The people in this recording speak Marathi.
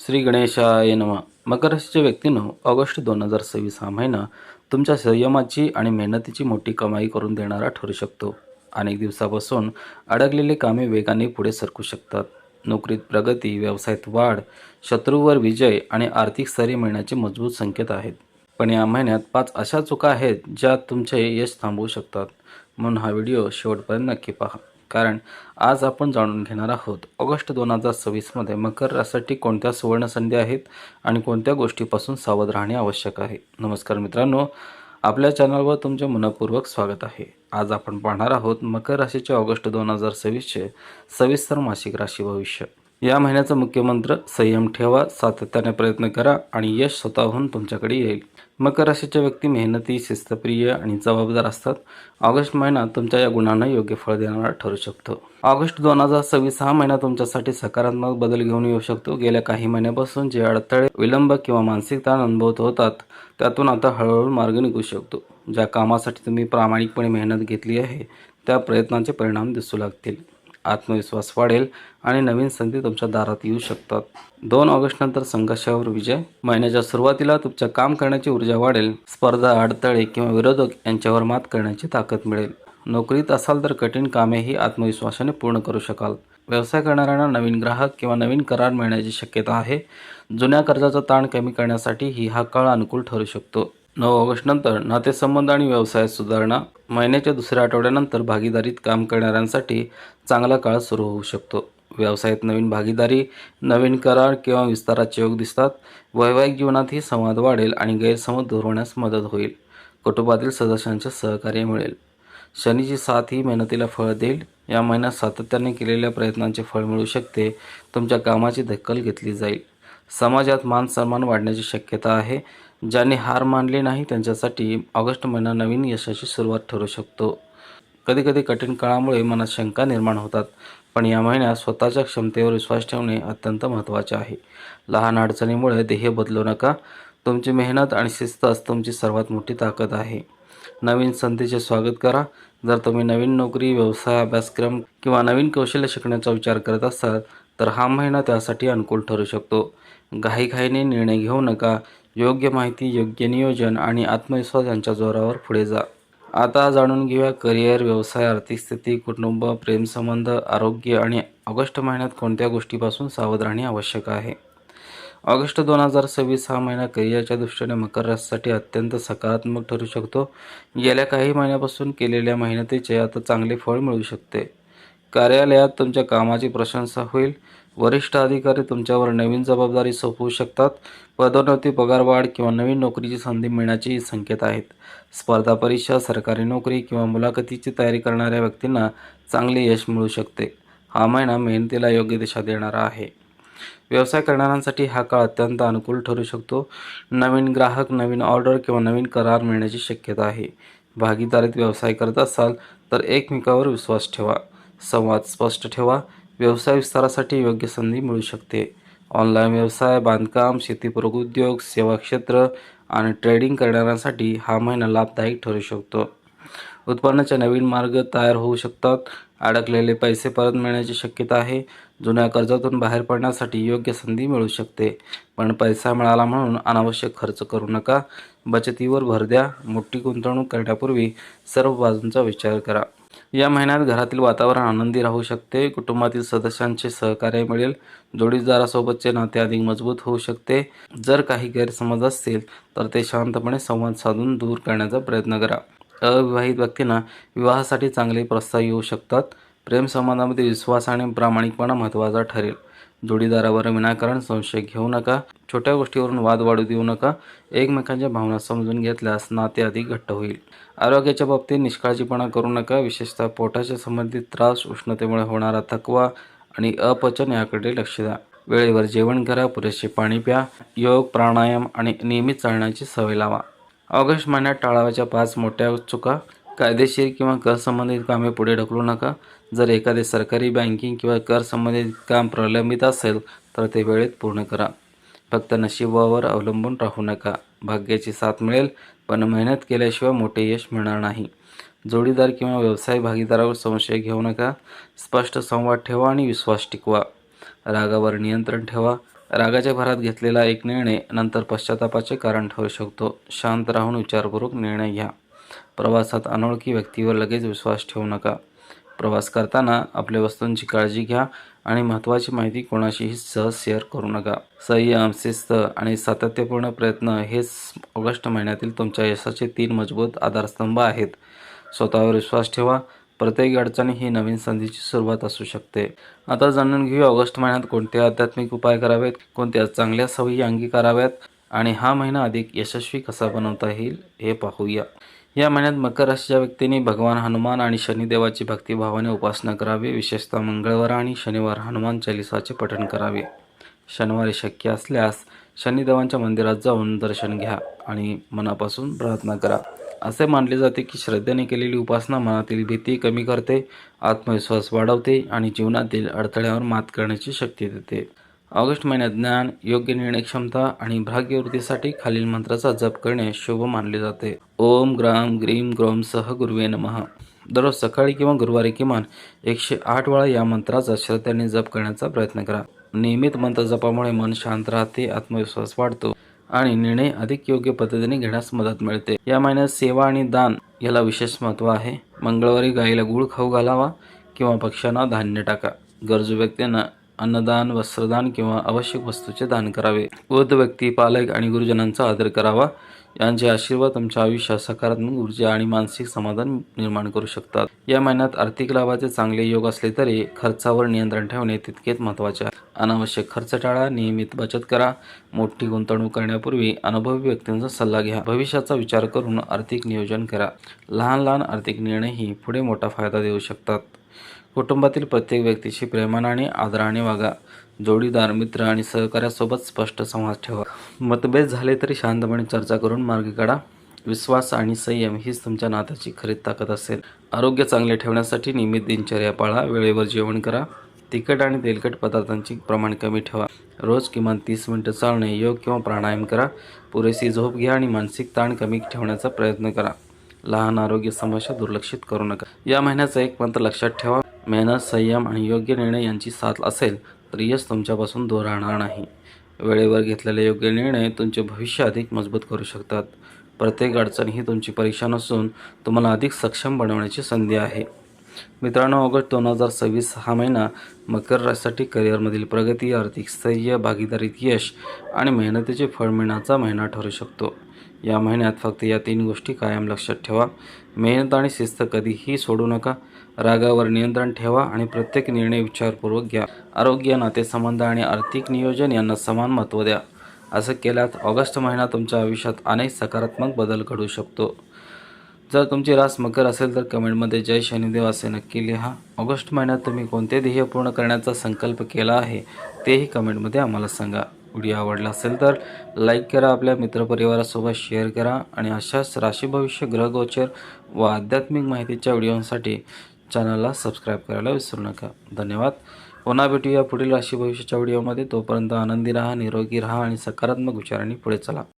श्री गणेशाय नमः. मकर राशीच्या व्यक्तींनो, ऑगस्ट 2026 हा महिना तुमच्या संयमाची आणि मेहनतीची मोठी कमाई करून देणारा ठरू शकतो. अनेक दिवसापासून अडकलेली कामे वेगाने पुढे सरकू शकतात. नोकरीत प्रगती, व्यवसायात वाढ, शत्रूवर विजय आणि आर्थिक स्थैर्य मिळण्याचे मजबूत संकेत आहेत. पण या महिन्यात 5 अशा चुका आहेत ज्या तुमचे यश थांबवू शकतात. म्हणून हा व्हिडिओ शेवटपर्यंत नक्की पहा. कारण आज आपण जाणून घेणार आहोत ऑगस्ट 2026मध्ये मकर राशीसाठी कोणत्या सुवर्ण संधी आहेत आणि कोणत्या गोष्टीपासून सावध राहणे आवश्यक आहे. नमस्कार मित्रांनो, आपल्या चॅनलवर तुमचे मनपूर्वक स्वागत आहे. आज आपण पाहणार आहोत मकर राशीचे ऑगस्ट 2026चे सविस्तर मासिक राशी भविष्य. या महिन्याचा मुख्य मंत्र संयम ठेवा, सातत्याने प्रयत्न करा आणि यश स्वतःहून तुमच्याकडे येईल. मकर राशीच्या व्यक्ती मेहनती, शिस्तप्रिय आणि जबाबदार असतात. ऑगस्ट महिना तुमच्या या गुणांना योग्य फळ देणारा ठरू शकतो. ऑगस्ट 2026 हा महिना तुमच्यासाठी सकारात्मक बदल घेऊन येऊ शकतो. गेल्या काही महिन्यापासून जे अडथळे, विलंब किंवा मानसिक ताण अनुभवत होतात त्यातून आता हळूहळू मार्ग निघू शकतो. ज्या कामासाठी तुम्ही प्रामाणिकपणे मेहनत घेतली आहे त्या प्रयत्नांचे परिणाम दिसू लागतील. आत्मविश्वास वाढेल आणि नवीन संधी तुमच्या दारात येऊ शकतात. 2 ऑगस्ट नंतर संघर्षावर विजय. महिन्याच्या सुरुवातीला तुमच्या काम करण्याची ऊर्जा वाढेल. स्पर्धा, अडथळे किंवा विरोधक यांच्यावर मात करण्याची ताकद मिळेल. नोकरीत असाल तर कठीण कामेही आत्मविश्वासाने पूर्ण करू शकाल. व्यवसाय करणाऱ्यांना नवीन ग्राहक किंवा नवीन करार मिळण्याची शक्यता आहे. जुन्या कर्जाचा ताण कमी करण्यासाठी हा काळ अनुकूल ठरू शकतो. 9 ऑगस्ट नंतर नातेसंबंध आणि व्यवसायात सुधारणा. महिन्याच्या दुसऱ्या आठवड्यानंतर भागीदारीत काम करणाऱ्यांसाठी चांगला काळ सुरू होऊ शकतो. व्यवसायात नवीन भागीदारी, नवीन करार किंवा विस्ताराचे योग दिसतात. वैवाहिक जीवनातही संवाद वाढेल आणि गैरसमज दूर होण्यास मदत होईल. कुटुंबातील सदस्यांचे सहकार्य मिळेल. शनीची साथ ही मेहनतीला फळ देईल. या महिन्यात सातत्याने केलेल्या प्रयत्नांचे फळ मिळू शकते. तुमच्या कामाची दखल घेतली जाईल. समाजात मान सन्मान वाढण्याची शक्यता आहे. ज्यांनी हार मानली नाही त्यांच्यासाठी ऑगस्ट महिना नवीन यशाची सुरुवात ठरू शकतो. कधीकधी कठीण काळामुळे मनात शंका निर्माण होतात, पण या महिन्यात स्वतःच्या क्षमतेवर विश्वास ठेवणे अत्यंत महत्त्वाचे आहे. लहान अडचणीमुळे ध्येय बदलू नका. तुमची मेहनत आणि शिस्तच तुमची सर्वात मोठी ताकद आहे. नवीन संधीचे स्वागत करा. जर तुम्ही नवीन नोकरी, व्यवसाय, अभ्यासक्रम किंवा नवीन कौशल्य शिकण्याचा विचार करत असाल तर हा महिना त्यासाठी अनुकूल ठरू शकतो. घाईघाईने निर्णय घेऊ नका. योग्य माहिती, योग्य नियोजन आणि आत्मविश्वास यांच्या जोरावर पुढे जा. आता जाणून घेऊया करिअर, व्यवसाय, आर्थिक स्थिती, कुटुंब, प्रेमसंबंध, आरोग्य आणि ऑगस्ट महिन्यात कोणत्या गोष्टीपासून सावध राहणे आवश्यक आहे. ऑगस्ट 2026 हा महिना करिअरच्या दृष्टीने मकर राशीसाठी अत्यंत सकारात्मक ठरू शकतो. गेल्या काही महिन्यापासून केलेल्या मेहनतीचे आता चांगले फळ मिळू शकते. कार्यालयात तुमच्या कामाची प्रशंसा होईल. वरिष्ठ अधिकारी तुमच्यावर नवीन जबाबदारी सोपवू शकतात. पदोन्नती, पगारवाढ किंवा नवीन नोकरीची संधी मिळण्याची संकेत आहेत. स्पर्धा परीक्षा, सरकारी नोकरी किंवा मुलाखतीची तयारी करणाऱ्या व्यक्तींना चांगले यश मिळू शकते. हा महिना मेहनतीला योग्य दिशा देणारा आहे. व्यवसाय करणाऱ्यांसाठी हा काळ अत्यंत अनुकूल ठरू शकतो. नवीन ग्राहक, नवीन ऑर्डर किंवा नवीन करार मिळण्याची शक्यता आहे. भागीदारीत व्यवसाय करत असाल तर एकमेकांवर विश्वास ठेवा. संवाद स्पष्ट ठेवा. व्यवसाय विस्तारासाठी योग्य संधी मिळू शकते. ऑनलाईन व्यवसाय, बांधकाम, शेतीपूरक उद्योग, सेवा क्षेत्र आणि ट्रेडिंग करणाऱ्यांसाठी हा महिना लाभदायक ठरू शकतो. उत्पन्नाचे नवीन मार्ग तयार होऊ शकतात. अडकलेले पैसे परत मिळण्याची शक्यता आहे. जुन्या कर्जातून बाहेर पडण्यासाठी योग्य संधी मिळू शकते. पण पैसा मिळाला म्हणून अनावश्यक खर्च करू नका. बचतीवर भर द्या. मोठी गुंतवणूक करण्यापूर्वी सर्व बाजूंचा विचार करा. या महिन्यात घरातील वातावरण आनंदी राहू शकते. कुटुंबातील सदस्यांचे सहकार्य मिळेल. जोडीदारासोबतचे नाते अधिक मजबूत होऊ शकते. जर काही गैरसमज असतील तर ते शांतपणे संवाद साधून दूर करण्याचा प्रयत्न करा. अविवाहित व्यक्तींना विवाहासाठी चांगले प्रस्ताव येऊ शकतात. प्रेमसंबंधामध्ये विश्वास आणि प्रामाणिकपणा महत्त्वाचा ठरेल. जोडीदारावर विनाकारण संशय घेऊ नका. छोट्या गोष्टीवरून वाद वाढू देऊ नका. एकमेकांच्या भावना समजून घेतल्यास नाते अधिक घट्ट होईल. आरोग्याच्या बाबतीत निष्काळजीपणा करू नका. विशेषतः पोटाच्या संबंधित त्रास, उष्णतेमुळे होणारा थकवा आणि अपचन याकडे लक्ष द्या. वेळेवर जेवण करा. पुरेसे पाणी प्या. योग, प्राणायाम आणि नियमित चालण्याची सवय लावा. ऑगस्ट महिन्यात टाळाव्याच्या 5 मोठ्या चुका. कायदेशीर किंवा कर संबंधित कामे पुढे ढकलू नका. जर एखादे सरकारी, बँकिंग किंवा कर संबंधित काम प्रलंबित असेल तर ते वेळेत पूर्ण करा. फक्त नशिबावर अवलंबून राहू नका. भाग्याची साथ मिळेल, पण मेहनत केल्याशिवाय मोठे यश मिळणार नाही. जोडीदार किंवा व्यवसाय भागीदारावर संशय घेऊ नका. स्पष्ट संवाद ठेवा आणि विश्वास टिकवा. रागावर नियंत्रण ठेवा. रागाच्या भरात घेतलेला एक निर्णय नंतर पश्चातापाचे कारण ठरू शकतो. शांत राहून विचारपूर्वक निर्णय घ्या. प्रवासात अनोळखी व्यक्तीवर लगेच विश्वास ठेवू नका. प्रवास करताना आपल्या वस्तूंची काळजी घ्या आणि महत्त्वाची माहिती कोणाशीही सहज शेअर करू नका. संयम, शिस्त आणि सातत्यपूर्ण प्रयत्न हेच ऑगस्ट महिन्यातील तुमच्या यशाचे 3 मजबूत आधारस्तंभ आहेत. स्वतःवर विश्वास ठेवा. प्रत्येक अडचण ही नवीन संधीची सुरुवात असू शकते. आता जाणून घेऊया ऑगस्ट महिन्यात कोणते आध्यात्मिक उपाय करावेत, कोणत्या चांगल्या सवयी अंगीकाराव्यात आणि हा महिना अधिक यशस्वी कसा बनवता येईल हे पाहूया. या महिन्यात मकर राशीच्या व्यक्तींनी भगवान हनुमान आणि शनिदेवाची भक्तिभावाने उपासना करावी. विशेषतः मंगळवार आणि शनिवार हनुमान चालिसाचे पठण करावे. शनिवारी शक्य असल्यास शनिदेवांच्या मंदिरात जाऊन दर्शन घ्या आणि मनापासून प्रार्थना करा. असे मानले जाते की श्रद्धेने केलेली उपासना मनातील भीती कमी करते, आत्मविश्वास वाढवते आणि जीवनातील अडथळ्यावर मात करण्याची शक्ती देते. ऑगस्ट महिन्यात ज्ञान, योग्य निर्णय क्षमता आणि भाग्यवृद्धीसाठी खालील मंत्राचा जप करणे शुभ मानले जाते. ओम ग्राम ग्रीम ग्रोम सह गुरुवे नमः. दररोज सकाळी किंवा गुरुवारी किमान 108 वेळा या मंत्राचा श्रद्धेने जप करण्याचा प्रयत्न करा. नियमित मंत्र जपामुळे मन शांत राहते, आत्मविश्वास वाढतो आणि निर्णय अधिक योग्य पद्धतीने घेण्यास मदत मिळते. या महिन्यात सेवा आणि दान याला विशेष महत्त्व आहे. मंगळवारी गायीला गूळ खाऊ घालावा किंवा पक्ष्यांना धान्य टाका. गरजू व्यक्तींना अन्नदान, वस्त्रदान किंवा आवश्यक वस्तूचे दान करावे. वृद्ध व्यक्ती, पालक आणि गुरुजनांचा आदर करावा. यांचे आशीर्वाद तुमच्या आयुष्यात सकारात्मक ऊर्जा आणि मानसिक समाधान निर्माण करू शकतात. या महिन्यात आर्थिक लाभाचे चांगले योग असले तरी खर्चावर नियंत्रण ठेवणे तितकेच महत्त्वाचे आहे. अनावश्यक खर्च टाळा, नियमित बचत करा. मोठी गुंतवणूक करण्यापूर्वी अनुभवी व्यक्तींचा सल्ला घ्या. भविष्याचा विचार करून आर्थिक नियोजन करा. लहान लहान आर्थिक निर्णयही पुढे मोठा फायदा देऊ शकतात. कुटुंबातील प्रत्येक व्यक्तीशी प्रेमाने आणि आदराने वागा. जोडीदार, मित्र आणि सहकाऱ्यासोबत स्पष्ट संवाद ठेवा. मतभेद झाले तरी शांतपणे चर्चा करून मार्ग काढा. विश्वास आणि संयम हीच तुमच्या नात्याची खरी ताकद असेल. आरोग्य चांगले ठेवण्यासाठी नियमित दिनचर्या पाळा. वेळेवर जेवण करा. तिखट आणि तेलकट पदार्थांचे प्रमाण कमी ठेवा. रोज किमान 30 मिनिटे चालणे, योग किंवा प्राणायाम करा. पुरेशी झोप घ्या आणि मानसिक ताण कमी ठेवण्याचा प्रयत्न करा. लहान आरोग्य समस्या दुर्लक्षित करू नका. या महिन्याचा एक मंत्र लक्षात ठेवा. मेहनत, संयम आणि योग्य निर्णय यांची साथ असेल तर यश तुमच्यापासून दूर राहणार नाही. वेळेवर घेतलेले योग्य निर्णय तुमचे भविष्य अधिक मजबूत करू शकतात. प्रत्येक अडचण ही तुमची परीक्षा नसून तुम्हाला अधिक सक्षम बनवण्याची संधी आहे. मित्रांनो, ऑगस्ट 2026 हा महिना मकर राशीसाठी करिअरमधील प्रगती, आर्थिक स्थैर्य, भागीदारीत यश आणि मेहनतीचे फळ मिळण्याचा महिना ठरू शकतो. या महिन्यात फक्त या 3 गोष्टी कायम लक्षात ठेवा. मेहनत आणि शिस्त कधीही सोडू नका. रागावर नियंत्रण ठेवा आणि प्रत्येक निर्णय विचारपूर्वक घ्या. आरोग्य, नातेसंबंध आणि आर्थिक नियोजन यांना समान महत्त्व द्या. असं केल्यास ऑगस्ट महिना तुमच्या आयुष्यात अनेक सकारात्मक बदल घडू शकतो. जर तुमची रास मकर असेल तर कमेंटमध्ये जय शनिदेव असे नक्की लिहा. ऑगस्ट महिन्यात तुम्ही कोणते ध्येय पूर्ण करण्याचा संकल्प केला आहे तेही कमेंटमध्ये आम्हाला सांगा. व्हिडिओ आवडला असेल तर लाईक करा, आपल्या मित्रपरिवारासोबत शेअर करा आणि अशाच राशी भविष्य, ग्रहगोचर व आध्यात्मिक माहितीच्या व्हिडिओसाठी चॅनलला सबस्क्राईब करायला विसरू नका. धन्यवाद. पुन्हा भेटूया पुढील राशी भविष्याच्या व्हिडिओमध्ये. तोपर्यंत आनंदी राहा, निरोगी राहा आणि सकारात्मक विचारांनी पुढे चला.